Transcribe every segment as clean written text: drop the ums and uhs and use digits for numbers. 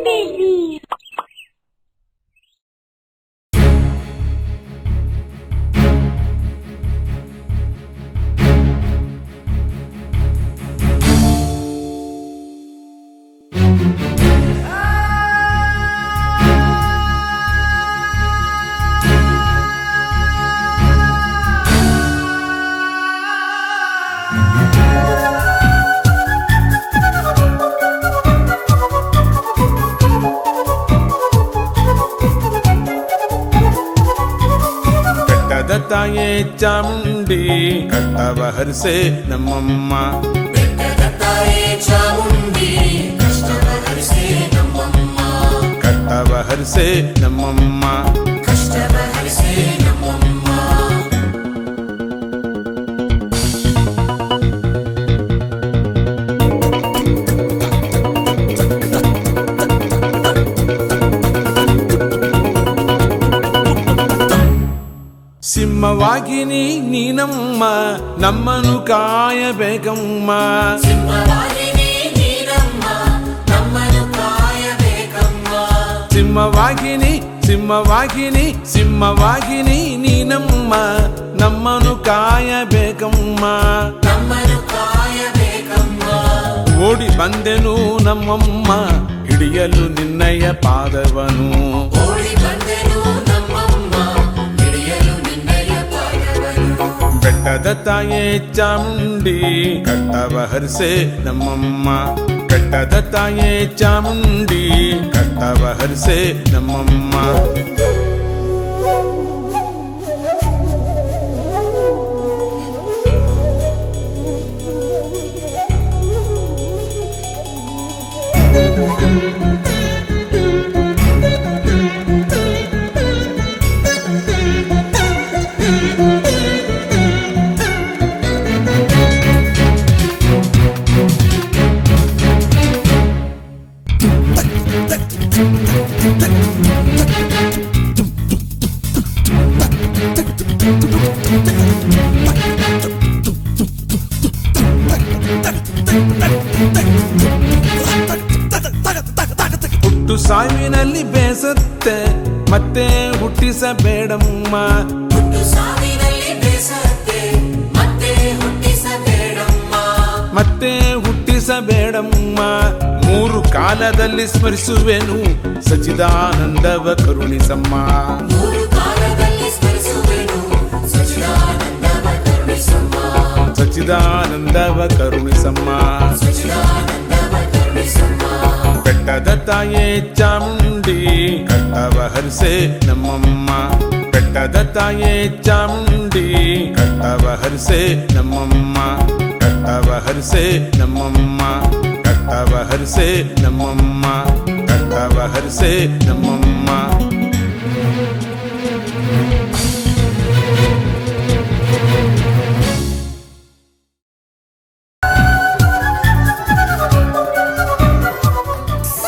baby. ತಾಯೇ ಚಾಮುಂಡಿ ಕಷ್ಟವ ಹರಿಸೆ ನಮ್ಮಮ್ಮ. ಬೆಟ್ಟದ ತಾಯೇ ಚಾಮುಂಡಿ ಕಷ್ಟವ ಹರಿಸೆ ನಮ್ಮಮ್ಮ. ಕಷ್ಟವ ಹರಿಸೆ ನಮ್ಮಮ್ಮ. ಕಷ್ಟವ ಹರಿಸೆ ನಮ್ಮಮ್ಮ. ಸಿಂಹವಾಗಿನಿ ನೀನಮ್ಮ ನಮ್ಮನು ಕಾಯಬೇಕಮ್ಮ. ಸಿಂಹವಾಗಿನಿ ನೀನಮ್ಮ ನಮ್ಮನು ಕಾಯಬೇಕಮ್ಮ. ಸಿಂಹವಾಗಿನಿ ಸಿಂಹವಾಗಿನಿ ಸಿಂಹವಾಗಿನಿ ನೀನಮ್ಮ ನಮ್ಮನು ಕಾಯಬೇಕಮ್ಮ. ನಮ್ಮನು ಕಾಯಬೇಕಮ್ಮ. ಓಡಿ ಬಂದೆನು ನಮ್ಮಮ್ಮ ಹಿಡಿಯಲು ನಿನ್ನಯ ಪಾದವನು. ಓಡಿ ಬಂದೆನು ನಮ್ಮಮ್ಮ ಹಿಡಿಯಲು ನಿನ್ನಯ ಪಾದವನು. ಬೆಟ್ಟದ ತಾಯೇ ಚಾಮುಂಡಿ ಕಷ್ಟವ ಹರಿಸೆ ನಮ್ಮಮ್ಮ. ಬೆಟ್ಟದ ತಾಯೇ ಚಾಮುಂಡಿ ಕಷ್ಟವ ಹರಿಸೆ ನಮ್ಮಮ್ಮ. ಹುಟ್ಟು ಸಾವಿನಲ್ಲಿ ಬೇಸತ್ತೆ ಮತ್ತೆ ಹುಟ್ಟಿಸಬೇಡಮ್ಮ. ಹುಟ್ಟು ಸಾವಿನಲ್ಲಿ ಬೇಸತ್ತೆ ಮತ್ತೆ ಹುಟ್ಟಿಸಬೇಡಮ್ಮ. ಮತ್ತೆ ಹುಟ್ಟಿಸಬೇಡಮ್ಮ. ಮೂರು ಕಾಲದಲ್ಲಿ ಸ್ಮರಿಸುವೆನು ಸಚಿದಾನಂದವ ಕರುಣಿಸಮ್ಮ. ಮೂರು ಕಾಲದಲ್ಲಿ ಸ್ಮರಿಸುವೆನು ಸಚ್ಚಿದಾನಂದವ ಕರುಣಿಸಮ್ಮ. ಸಚಿದಾನಂದವ ಕರುಣಿಸಮ್ಮ. ಸಚ್ಚಿದಾನಂದವ ಕರುಣಿಸಮ್ಮ. ಬೆಟ್ಟದ ತಾಯೇ ಚಾಮುಂಡಿ ಕಷ್ಟವ ಹರಿಸೆ ನಮ್ಮಮ್ಮ. ಬೆಟ್ಟದ ತಾಯೇ ಚಾಮುಂಡಿ ಕಷ್ಟವ ಹರಿಸೆ ನಮ್ಮಮ್ಮ. ಕಷ್ಟವ ಹರಿಸೆ ನಮ್ಮಮ್ಮ. ಕಷ್ಟವ ಹರಿಸೆ ನಮ್ಮಮ್ಮ. ಕಷ್ಟವ ಹರಿಸೆ ನಮ್ಮಮ್ಮ.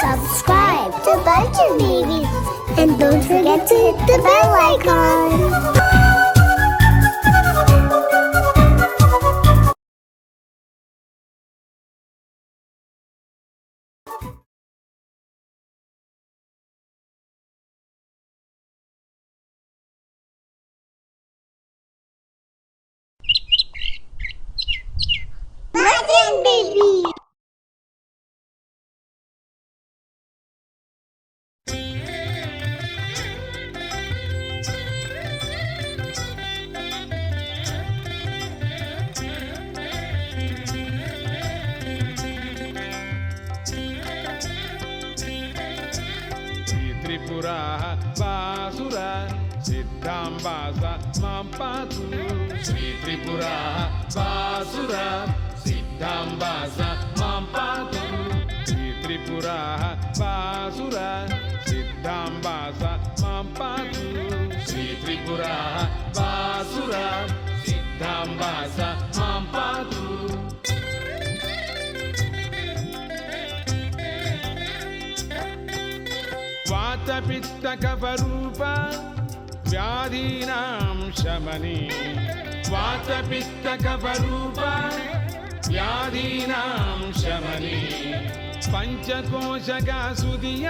Subscribe to Vulture Babies and don't forget to hit the bell icon. Vulture Baby. Tripura ಬಾಸುರ ಸಿದ್ಧಾಂಬಾಸ ಮಾಂ ಪಾತು. ಶ್ರೀ ತ್ರಿಪುರ ಬಾಸುರ ಸಿದ್ಧಾಂಬಾಸ ಮಾಂ ಪಾತು. ಶ್ರೀ ತ್ರಿಪುರ ಬಾಸುರ ಸಿದ್ಧಾಂಬಾಸ ಮಾಂ ಪಾತು. ಶ್ರೀ ತ್ರಿಪುರ ಬಾಸುರ ಸಿದ್ಧಾಂಬಾಸ ಮಾಂ ಪಾತು. ವಾತಪಿತ್ತ ಕಫರೂಪ ವ್ಯಾಧೀನಾಂ ಶಮನಿ. ವಾತಪಿತ್ತ ಕಫರೂಪ ವ್ಯಾಧೀನಾಂ ಶಮನಿ. ಪಂಚಕೋಶಗ ಸುದಿಯ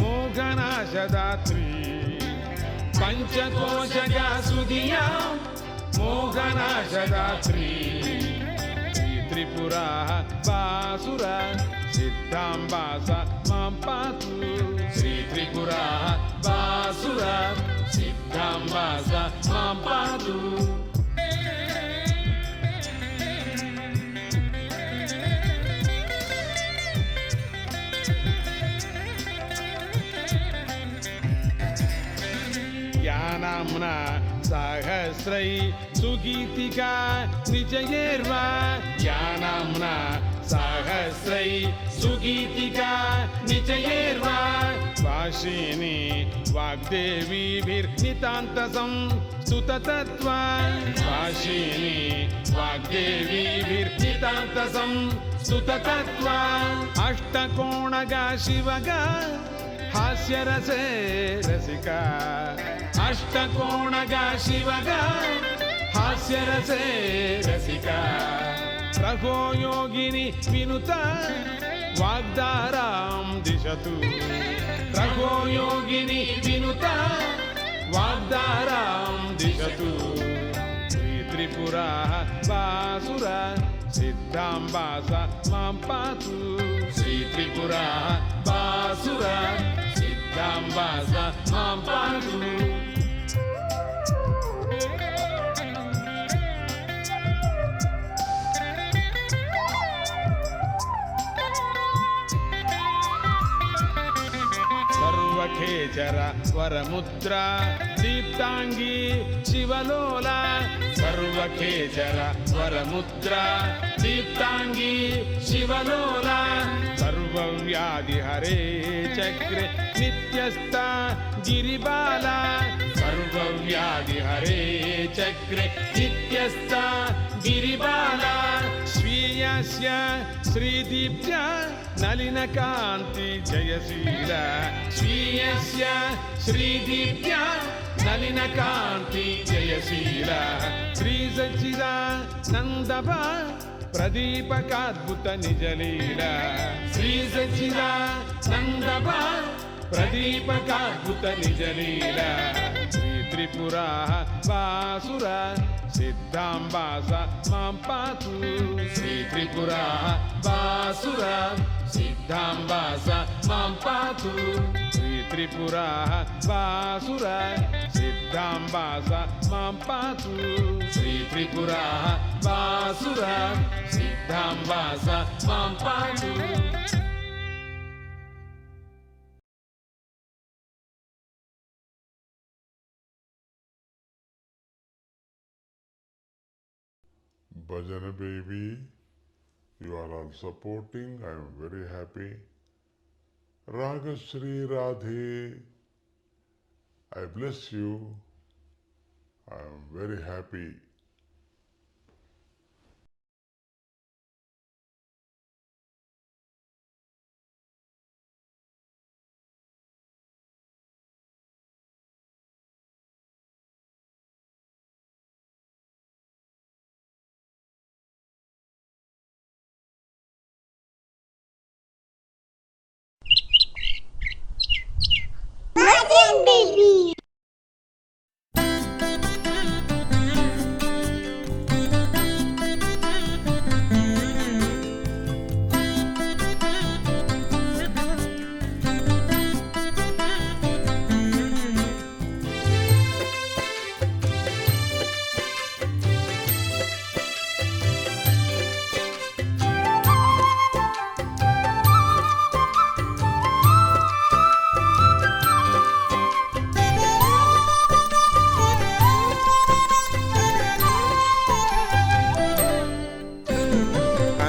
ಮೋಹನಾಶದಾತ್ರಿ ಪಂಚಕೋಶಗ ಸುದಿಯ ಮೋಹನಾಶದಾತ್ರಿ ಶ್ರೀ ತ್ರಿಪುರಾ ಬಾಸುರ ಸಿದ್ಧಾಂಬಾಸ ಮಾಂ ಪಾತು ಶ್ರೀ ತ್ರಿಪುರಾ ಬಾಸುರ ಸಿದ್ಧಾಂಬಾಸ ಮಾಂ ಪಾತು नाम्ना सहस्रै सुगीतिका निजयेर्वा या नाम्ना सहस्रै सुगीतिका निजयेर्वा वाशिनी वाग्देवीभिर्नितान्तसं स्तुततत्त्वा वाशिनी वाग्देवीभिर्नितान्तसं स्तुततत्त्वा अष्टकोणगा शिवगा हास्यरसे रसिका अष्टकोणगा शिवगा हास्यरसे रसिका रघो योगिनी विनुता वाग्दारां दिशतु रघो योगिनी विनुता वाग्दारां दिशतु श्री त्रिपुरा बासुरा सिद्धांबास मां पातु श्री त्रिपुरा बासुरा सिद्धांबास मां पातु सर्वखेचर वरमुद्रा दीप्तांगी शिवलोला सर्वखेचर वरमुद्रा दीप्तांगी शिवलोला सर्वव्याधिहरे चक्रे नित्यस्ता गिरिबाला सर्वव्याधिहरे चक्रे नित्यस्ता गिरिबाला स्वीयस्य श्रीदीप्त्या नलिनकान्ति जयशील स्वीयस्य श्रीदीप्त्या नलिनकान्ति जयशील श्रीसच्चिदानन्दभा प्रदीपकाद्भुत निजलीला श्रीसच्चिदानन्दभा प्रदीपकाद्भुत निजलीला श्री त्रिपुरा बासुरा सिद्धांबास मां पातु श्री त्रिपुरा बासुरा सिद्धांबास मां पातु श्री त्रिपुरा बासुरा सिद्धांबास मां पातु श्री त्रिपुरा बासुरा सिद्धांबास मां पातु Bhajana baby, you are all supporting. I am very happy. Ragashri Radhe, I bless you. I am very happy. Bhajan baby.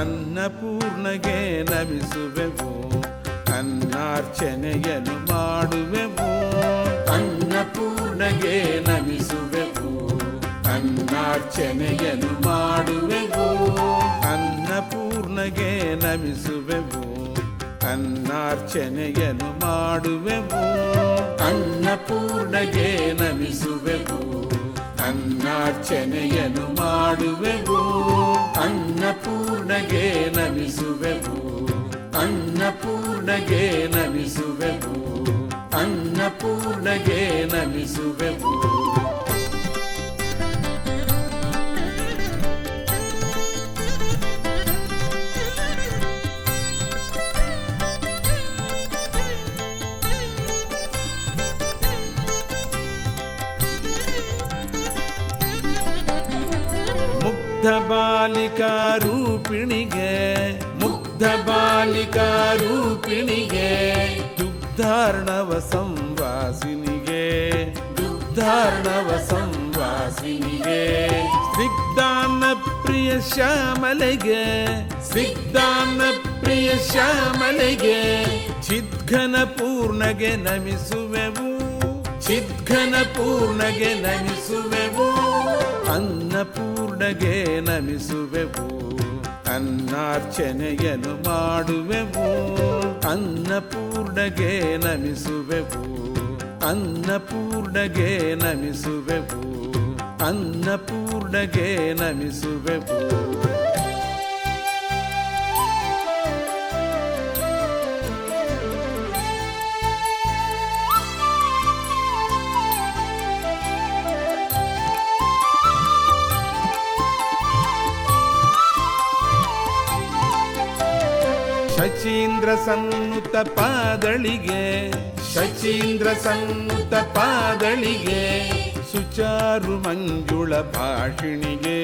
ಅನ್ನಪೂರ್ಣಗೆ ನಮಿಸುವೆವು ಅನ್ನಾರ್ಚನೆಯನ್ನು ಮಾಡುವೆವು ಅನ್ನಪೂರ್ಣಗೆ ನಮಿಸುವೆವು ಅನ್ನಾರ್ಚನೆಯನ್ನು ಮಾಡುವೆವು ಅನ್ನಪೂರ್ಣಗೆ ನಮಿಸುವೆವು ಅನ್ನಾರ್ಚನೆಯನ್ನು ಮಾಡುವೆವು ಅನ್ನಪೂರ್ಣಗೆ ನಮಿಸುವೆವು ಅನ್ನರ್ಚನೆಯನ್ನು ಮಾಡುವೆವು ಅನ್ನಪೂರ್ಣಗೆ ನಮಿಸುವೆವು ಅನ್ನಪೂರ್ಣಗೆ ನಮಿಸುವೆವು, ಅನ್ನಪೂರ್ಣಗೆ ನಮಿಸುವೆವು. ಮುಗ್ಧ ಬಾಲಿಕಾ ರೂಪಿಣಿಗೆ, ಮುಗ್ಧ ಬಾಲಿಕಾ ರೂಪಿಣಿಗೆ, ದುಗ್ಧಾರ್ಣವ ಸಂವಾಸಿನಿಗೆ, ದುಗ್ಧಾರ್ಣವ ಸಂವಾಸಿನಿಗೆ, ಸ್ನಿಗ್ಧಾನ್ನ ಪ್ರಿಯ ಶ್ಯಾಮಲೆಗೆ, ಸ್ನಿಗ್ಧಾನ್ನ ಪ್ರಿಯ ಶ್ಯಾಮಲೆಗೆ, ಚಿದ್ಘನ ಪೂರ್ಣಗೆ ನಮಿಸುವೆವು, ಚಿದ್ಘನ ಪೂರ್ಣಗೆ ನಮಿಸುವೆವು. ಅನ್ನಪೂರ್ಣಗೆ ನಮಿಸುವೆವು, ಅನ್ನರ್ಚನೆಯನ್ನು ಮಾಡುವೆವು. ಅನ್ನಪೂರ್ಣಗೆ ನಮಿಸುವೆವು, ಅನ್ನಪೂರ್ಣಗೆ ನಮಿಸುವೆವು, ಅನ್ನಪೂರ್ಣಗೆ ನಮಿಸುವೆವು. ಶಚೀಂದ್ರ ಸನ್ನುತ ಪಾದಳಿಗೆ, ಶಚೀಂದ್ರ ಸನ್ನುತ ಪಾದಳಿಗೆ, ಸುಚಾರು ಮಂಜುಳ ಭಾಷಿಣಿಗೆ,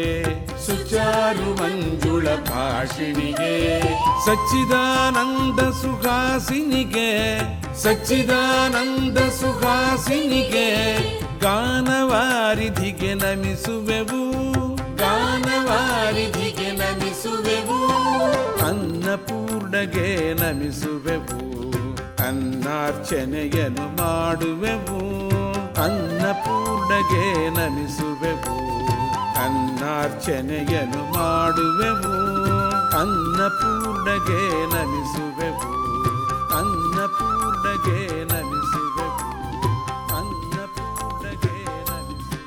ಸುಚಾರು ಮಂಜುಳ ಭಾಷಿಣಿಗೆ, ಸಚ್ಚಿದಾನಂದ ಸುಹಾಸಿನಿಗೆ, ಸಚ್ಚಿದಾನಂದ ಸುಹಾಸಿನಿಗೆ, ಗಾನವಾರಿಧಿಗೆ ನಮಿಸುವೆವು, ಗಾನವಾರಿಧಿಗೆ ನಮಿಸುವೆವು. ಅನ್ನಪೂರ್ಣಗೆ ನಮಿಸುವೆವು, ಅನ್ನರ್ಚನೆಯನ್ನು ಮಾಡುವೆವು. ಅನ್ನಪೂರ್ಣಗೆ ನಮಿಸುವೆವು, ಅನ್ನರ್ಚನೆಯನ್ನು ಮಾಡುವೆವು. ಅನ್ನಪೂರ್ಣಗೆ ನಮಿಸುವೆವು, ಅನ್ನಪೂರ್ಣಗೆ ನಮಿಸುವೆವು, ಅನ್ನಪೂರ್ಣಗೆ ನಮಿಸುವೆವು.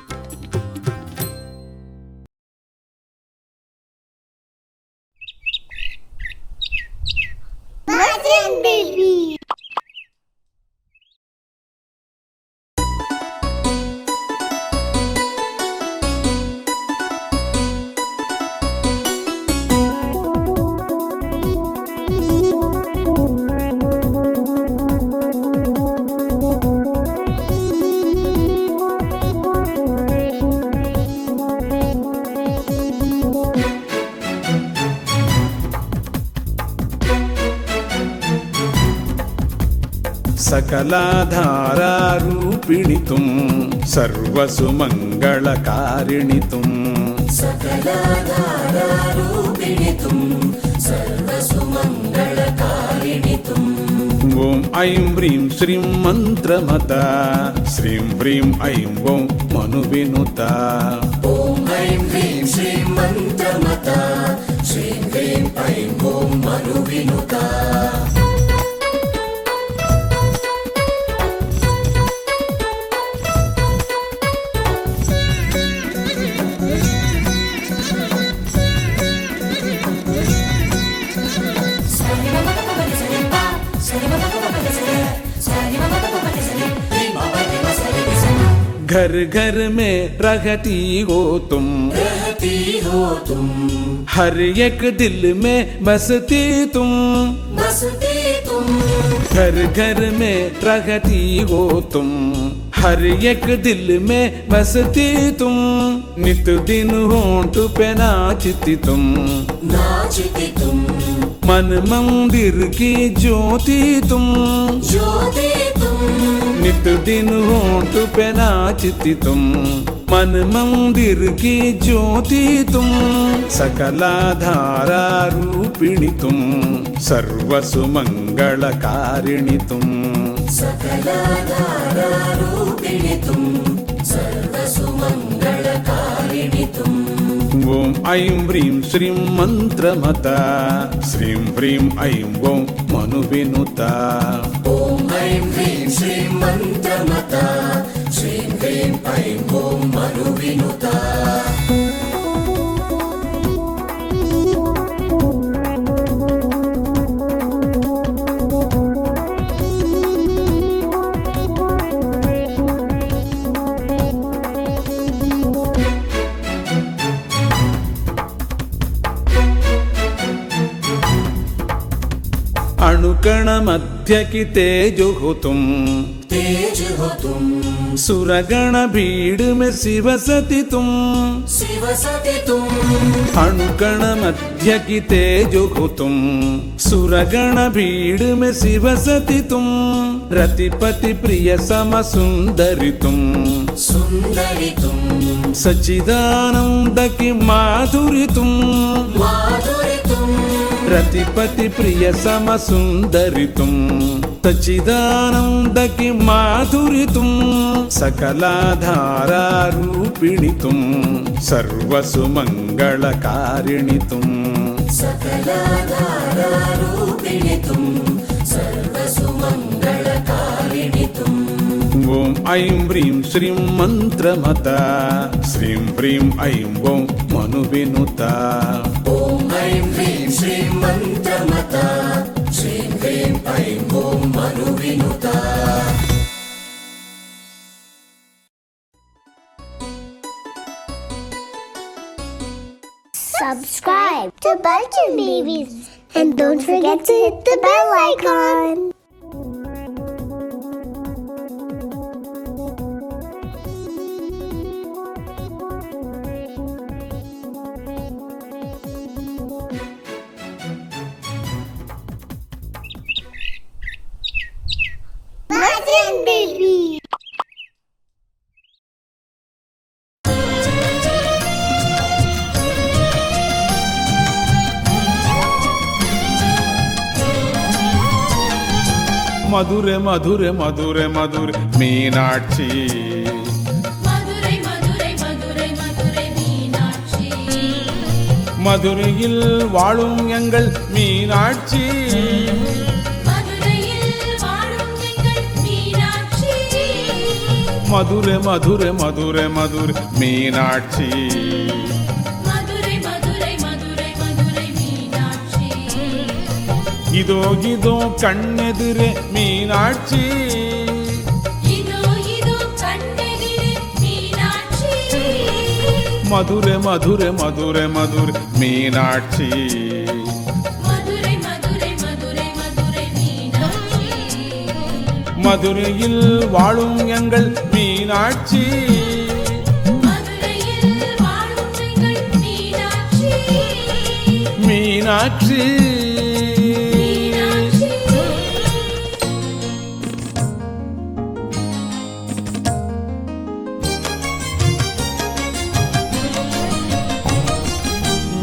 Martian baby. सकलाधारारूपिणि तुम सर्वसुमङ्गलकारिणि तुम, सकलाधारारूपिणि तुम सर्वसुमङ्गलकारिणि तुम. ॐ ऐं ह्रीं श्रीं मन्त्रमता, श्रीं ह्रीं ऐं ॐ मनुविनुता. ॐ ऐं ह्रीं श्रीं मन्त्रमता, श्रीं ह्रीं ऐं ॐ मनुविनुता. घर घर में रहती हो तुम, रहती हो तुम, हर एक दिल में बसती तुम, बसती तुम. घर घर में रहती हो तुम, हर एक दिल में बसती तुम. नित दिन होंठ पे नाचती तुम, नाचती तुम. मन मंदिर की ज्योति तुम, ज्योति तुम. नित दिन होंठ पे नाचती तुम, मन मंदिर की ज्योति तुम. सकलाधारा रूपिणि तुम, सर्वसुमङ्गलकारिणि तुम, सकलाधारारूपिणि तुम सर्वसुमङ्गलकारिणि तुम. ॐ ऐं ह्रीं श्रीं मन्त्रमता, श्रीं ह्रीं ऐं ॐ मनुविनुता. ॐ ऐं ह्रीं श्रीं मन्त्रमता, श्रीं ह्रीं ऐं ॐ मनुविनुता. अणुकण मध्य की तेज हो तुम, तेज हो तुम, सुरगण भीड़ में शिवसती तुम, शिवसती तुम, अणुकण मध्य की तेज हो तुम, सुरगण भीड़ में शिवसती तुम, रतिपति प्रिय सम सुंदरी तुम, सुंदरी तुम, सच्चिदानंद की माधुरी तुम, माधुरी तुम, रतिपति प्रिय सम सुंदरी तुम, सच्चिदानंद की माधुरी तुम, सकलाधारा रूपिणी तुम, सर्वसुमंगलकारिणी तुम, सकलाधारा रूपिणी तुम, सर्वसुमंगलकारिणी तुम। ओम ऐं ह्रीं श्रीं मंत्रमता, श्रीं ह्रीं ऐं ओं मनुविनुता, ओम ऐं ह्रीं श्रीं मंत्रमता, श्रीं ह्रीं ऐं ओं मनुविनुता। Subscribe to Belgian Babies and don't forget to hit the bell icon. Belgian Baby. मधुरे मधुरे मधुरे मधुरे Meenakshi, Madurai Madurai Madurai Madurai Meenakshi, மதுரையில் வாழும் எங்கள் மீனாட்சி, மதுரையில் வாழும் எங்கள் மீனாட்சி, மதுரை மதுரை மதுரை மதுரை மீனாட்சி, மதுரை மதுரை மதுரை மதுரை மீனாட்சி, இதோ இதோ கண்ணெதிரே மீனாட்சி, இதோ இதோ கண்ணெதிரே மீனாட்சி, மதுரை மதுரை மதுரை மதுரை மீனாட்சி, மதுரை மதுரை மதுரை மதுரை மீனாட்சி, மதுரையில் வாழும் எங்கள் மீனாட்சி, மதுரையில் வாழும் எங்கள் மீனாட்சி, மீனாட்சி. மீனாட்சி.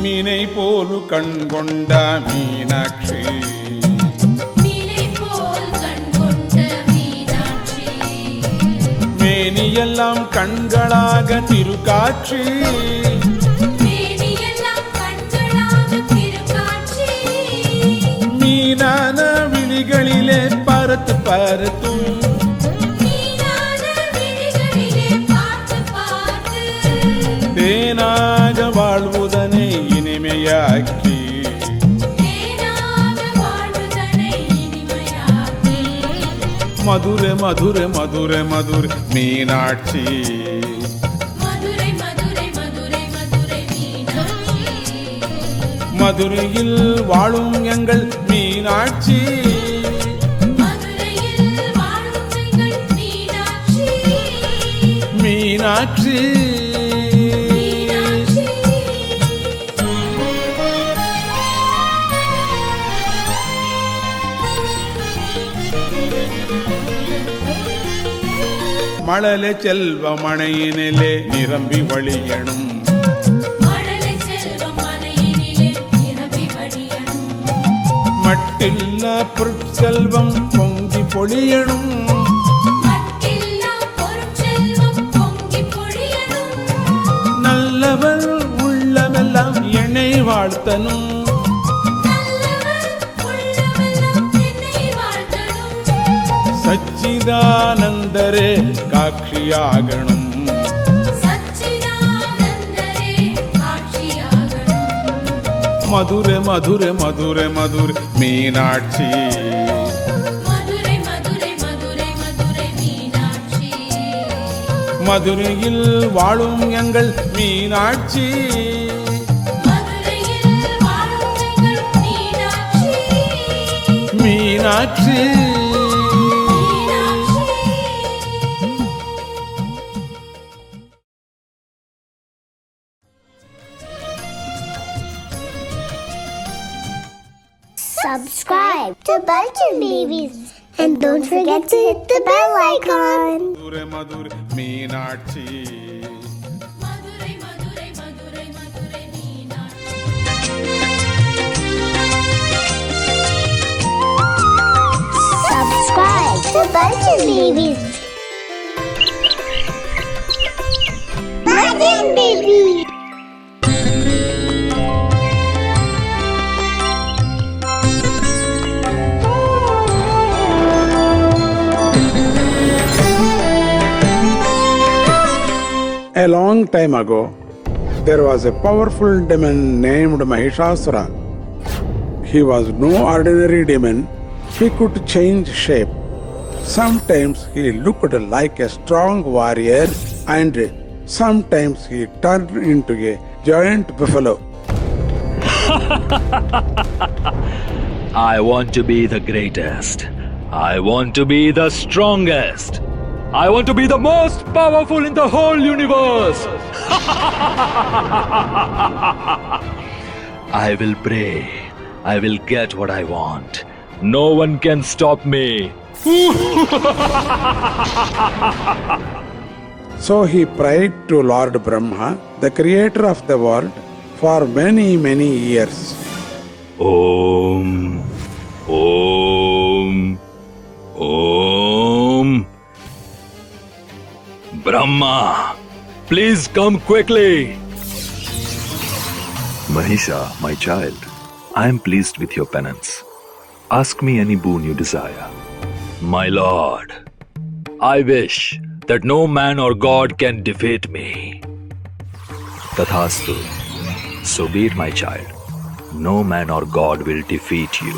மீனை போலு கண் கொண்ட மீனாட்சி, மீனை போல் கண் கொண்ட மீனாட்சி, மேனியெல்லாம் கண்களாக திருக்காட்சி, மேனியெல்லாம் கண்களாக திருக்காட்சி, மீனான விழிகளிலே பரத்து பரத்தும், மீனான விழிகளிலே பார்த்து பார்த்து, தேனாக வாழ்வுதனை இனிமையாக்கி, தேனாக வாழ்வுதனை இனிமையாக்கி, மதுரை மதுரை மதுரை மதுரை மீனாட்சி, மதுரை மதுரை மதுரை மதுரை மீனாட்சி, மதுரையில் வாழும் எங்கள் மீனாட்சி, மதுரையில் வாழும் எங்கள் மீனாட்சி, மீனாட்சி. மீனாட்சி. மழலை செல்வ மணையினிலே நிரம்பி வழியணும், மழலை செல்வம் மலையினிலே நிரம்பி வழியணும், மட்டில்ல பொருட்செல்வம் பொங்கி பொழியணும், மட்டில்லா பொருட்செல்வம் பொங்கி பொழியணும், நல்லவர் உள்ளமெல்லாம் என்னை வாழ்த்தனும், நல்லவர் உள்ளமெல்லாம் என்னை வாழ்த்தணும், சச்சிதானந்தரே காட்சியாகணும், சச்சிதானந்தரே காட்சியாகணும், மதுரை மதுரை மதுரை மதுரை மீனாட்சி, மதுரை மதுரை மதுரை மதுரை மீனாட்சி, மதுரையில் வாழும் எங்கள் மீனாட்சி, மதுரையில் வாழும் எங்கள் Meenakshi, Meenakshi. Meenakshi Subscribe to Bulgin Babies. And don't forget to hit the bell icon. Madurai Madurai Meenakshi Madurai Madurai Madurai Madurai Meenakshi Subscribe to Bulgin Babies. Bulgin Babies. A long time ago, there was a powerful demon named Mahishasura. He was no ordinary demon. He could change shape. Sometimes he looked like a strong warrior and sometimes he turned into a giant buffalo. I want to be the greatest. I want to be the strongest. I want to be the most powerful in the whole universe. I will pray. I will get what I want. No one can stop me. So he prayed to Lord Brahma, the creator of the world, for many, many years. Om. Om. Om. Brahma, please come quickly. Mahisha, my child, I am pleased with your penance. Ask me any boon you desire. My lord, I wish that no man or god can defeat me. Tathastu. So be it, my child. No man or god will defeat you.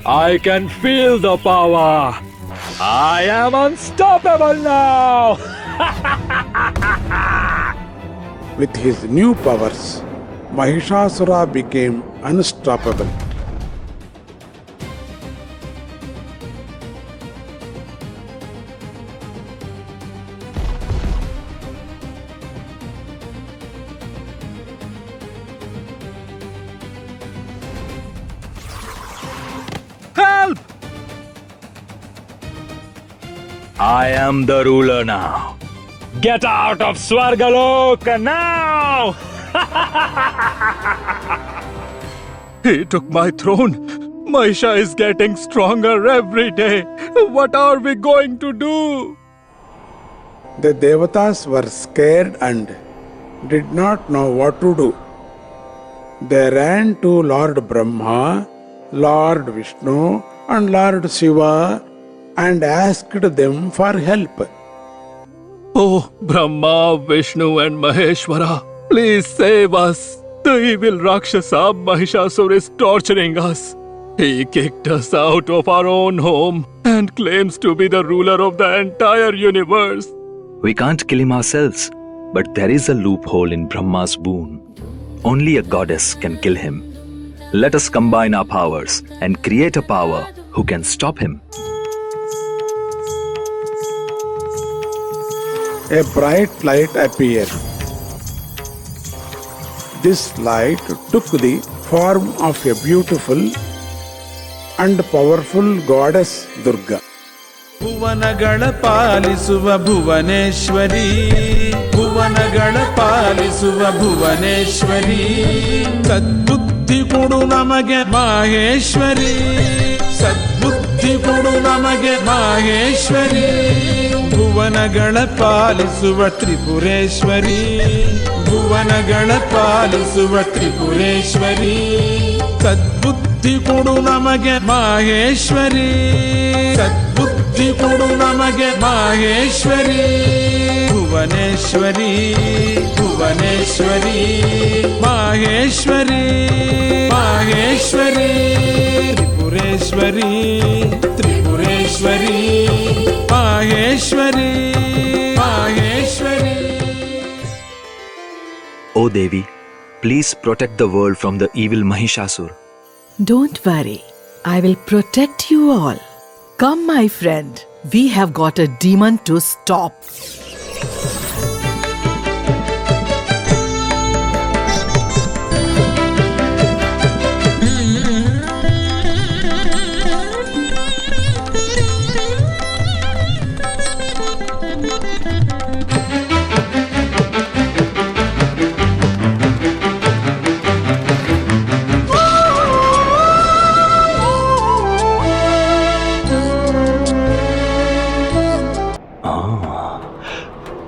I can feel the power. I am unstoppable now. With his new powers, Mahishasura became unstoppable. Help! I am the ruler now. Get out of Swargaloka now! He took my throne. Mahisha is getting stronger every day. What are we going to do? The Devatas were scared and did not know what to do. They ran to Lord Brahma, Lord Vishnu, and Lord Shiva and asked them for help. Oh, Brahma, Vishnu, and Maheshwara, please save us. The evil Rakshasa Mahishasura is torturing us. He kicked us out of our own home and claims to be the ruler of the entire universe. We can't kill him ourselves, but there is a loophole in Brahma's boon. Only a goddess can kill him. Let us combine our powers and create a power who can stop him. A bright light appeared. This light took the form of a beautiful and powerful goddess Durga. ಭುವನಗಳ ಪಾಲಿಸುವ ಭುವನೇಶ್ವರಿ ಭುವನಗಳ ಪಾಲಿಸುವ ಭುವನೇಶ್ವರಿ ಸದ್ಬುದ್ಧಿ ಕೊಡು ನಮಗೆ ಮಾಹೇಶ್ವರಿ ಸದ್ಬುದ್ಧಿ ಕೊಡು ನಮಗೆ ಮಾಹೇಶ್ವರಿ ಭುವನಗಳ ಪಾಲಿಸುವ ತ್ರಿಪುರೇಶ್ವರಿ ಭುವನಗಳ ಪಾಲಿಸುವ ತ್ರಿಪುರೇಶ್ವರಿ ಸದ್ಬುದ್ಧಿ ಕೊಡು ನಮಗೆ ಮಾಹೇಶ್ವರಿ ಸದ್ಬುದ್ಧಿ ಕೊಡು ನಮಗೆ Maheshwari Bhuvaneshwari Bhuvaneshwari Maheshwari Maheshwari Tripureshwari Tripureshwari Maheshwari Maheshwari O Devi, please protect the world from the evil Mahishasur. Don't worry. I will protect you all. Come, my friend. We have got a demon to stop.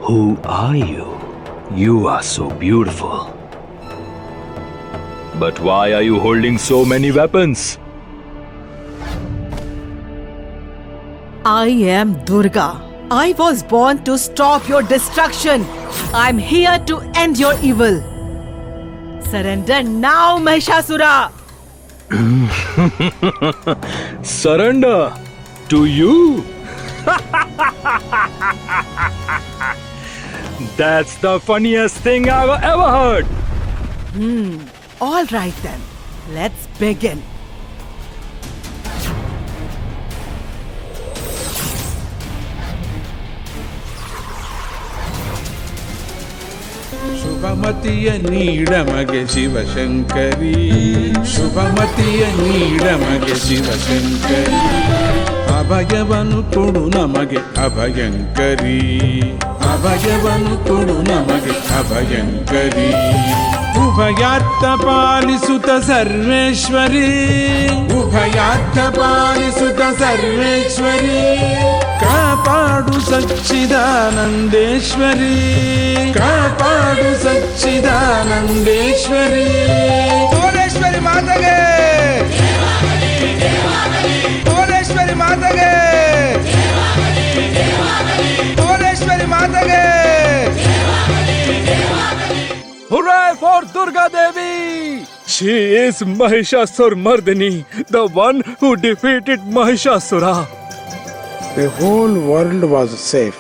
Who are you? You are so beautiful. But why are you holding so many weapons? I am Durga. I was born to stop your destruction. I'm here to end your evil. Surrender now, Mahishasura. Surrender to you? That's the funniest thing I've ever heard. All right then. Let's begin. ಶುಭಮತಿಯ ನೀಡಮಗೆ Shivashankari ಶುಭಮತಿಯ ನೀಡಮಗೆ Shivashankari ಅಭಯವನು ಕೊಡು ನಮಗೆ ಅಭಯಂಕರಿ ಅಭಯವನು ಕೊಡು ನಮಗೆ ಅಭಯಂಕರಿ ಉಭಯಾರ್ಥ ಪಾಲಿಸುತ್ತ ಸರ್ವೇಶ್ವರಿ ಉಭಯಾರ್ಥ ಪಾಲಿಸುತ್ತ ಸರ್ವೇಶ್ವರಿ ಕಾಪಾಡು ಸಚ್ಚಿದಾನಂದೇಶ್ವರಿ ಕಾಪಾಡು ಸಚ್ಚಿದಾನಂದೇಶ್ವರಿ ಭುವನೇಶ್ವರಿ ಮಾತೆಗೆ ಭುವನೇಶ್ವರಿ ಮಾತೆಗೆ ಭುವನೇಶ್ವರಿ ಮಾತೆಗೆ Hooray for Durga Devi! She is Mahishasur Mardini, the one who defeated Mahishasura. The whole world was safe,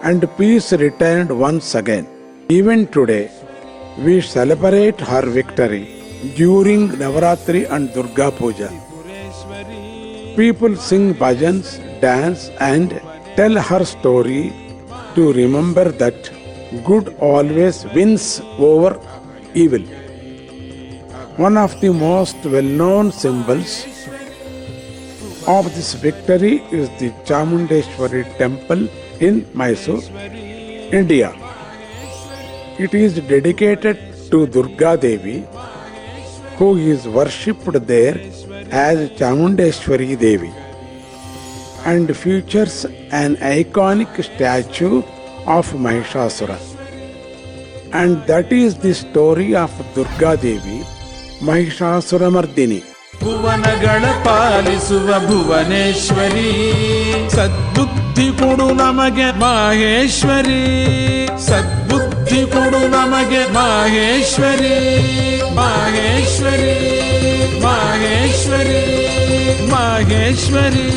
and peace returned once again. Even today, we celebrate her victory during Navaratri and Durga Puja. People sing bhajans, dance, and tell her story to remember that good always wins over evil. One of the most well-known symbols of this victory is the Chamundeshwari temple in Mysore, India. It is dedicated to Durga Devi, who is worshipped there as Chamundeshwari Devi, and features an iconic statue of Mahishasura. And that is the story of Durga Devi, Mahishasura Mardini. ಭುವನಗಳ ಪಾಲಿಸುವ ಭುವನೇಶ್ವರಿ ಸದ್ಬುದ್ಧಿ ಕೊಡು ನಮಗೆ ಮಾಹೇಶ್ವರಿ ಸದ್ಬುದ್ಧಿ ಕೊಡು ನಮಗೆ ಮಾಹೇಶ್ವರಿ ಮಾಹೇಶ್ವರಿ ಮಾಹೇಶ್ವರಿ ಮಾಹೇಶ್ವರಿ